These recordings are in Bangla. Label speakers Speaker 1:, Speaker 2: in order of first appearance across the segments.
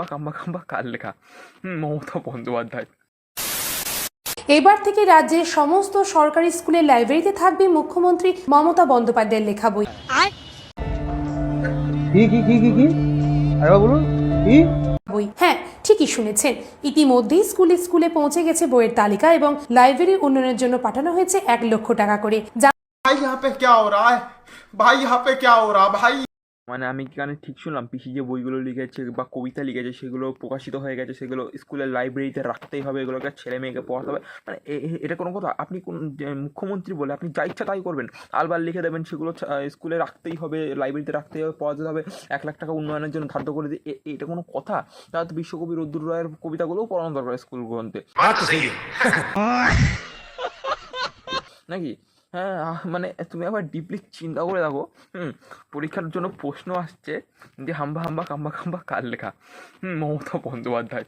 Speaker 1: হাম্বা কাম্বা কাম্বা কার লেখা? মমতা বন্দ্যোপাধ্যায়।
Speaker 2: এবার থেকে রাজ্যের সমস্ত সরকারি স্কুলের লাইব্রেরিতে থাকবে মুখ্যমন্ত্রী মমতা বন্দ্যোপাধ্যায়ের লেখা বই।
Speaker 3: কি আরে বলুন কি?
Speaker 2: বই, হ্যাঁ ঠিকই শুনেছেন, ইতিমধ্যেই স্কুলে স্কুলে পৌঁছে গেছে বইয়ের তালিকা এবং লাইব্রেরি উন্নয়নের জন্য পাঠানো হয়েছে 1 লক্ষ টাকা করে।
Speaker 4: भाई यहाँ पे क्या हो रहा है? भाई यहाँ पे क्या हो रहा है भाई?
Speaker 1: মানে আমি কি কানে ঠিক শুনলাম? পিসি যে বইগুলো লিখেছে বা কবিতা লিখেছে সেগুলো প্রকাশিত হয়ে গেছে, সেগুলো স্কুলের লাইব্রেরিতে রাখতেই হবে, এগুলোকে ছেলে মেয়েকে পড়াতে হবে। মানে এটা কোনো কথা? আপনি কোন মুখ্যমন্ত্রী বলে আপনি যা ইচ্ছা তাই করবেন, আলবার লিখে দেবেন সেগুলো স্কুলে রাখতেই হবে, লাইব্রেরিতে রাখতেই হবে, পড়াতে হবে, 1 লাখ টাকা উন্নয়নের জন্য ধার্য করে দিয়ে এটা কোনো কথা? তাহলে তো বিশ্বকবি রুদ্র রায়ের কবিতাগুলোও পড়ানো দরকার স্কুল গ্রন্থে, নাকি? হ্যাঁ, মানে তুমি আবার ডিপলি চিন্তা করে দেখো, পরীক্ষার জন্য প্রশ্ন আসছে যে হাম্বা হাম্বা কাম্বা কাম্বা কার লেখা? মমতা বন্দ্যোপাধ্যায়।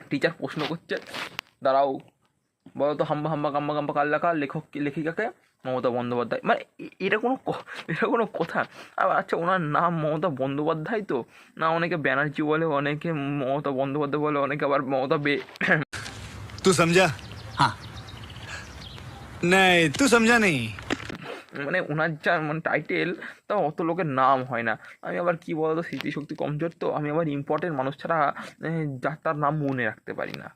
Speaker 1: টিচার প্রশ্ন করছে, দাঁড়াও বলো তো হাম্বা হাম্বা কাম্বা কাম্বা কার লেখা? লেখক লেখিকাকে? মমতা বন্দ্যোপাধ্যায়। মানে এটা কোনো কথা? আবার আচ্ছা, ওনার নাম মমতা বন্দ্যোপাধ্যায় তো না? অনেকে ব্যানার্জি বলে, অনেকে মমতা বন্দ্যোপাধ্যায় বলে, অনেকে আবার মমতা
Speaker 5: तू समझा? हाँ नहीं तू समझा नहीं।
Speaker 1: মানে ওনার যা মানে টাইটেল, তাও অত লোকের নাম হয় না। আমি আবার কি বলতো, স্মৃতিশক্তি কমজোর তো, আমি আবার ইম্পর্টেন্ট মানুষ ছাড়া যার তার নাম মনে রাখতে পারি না।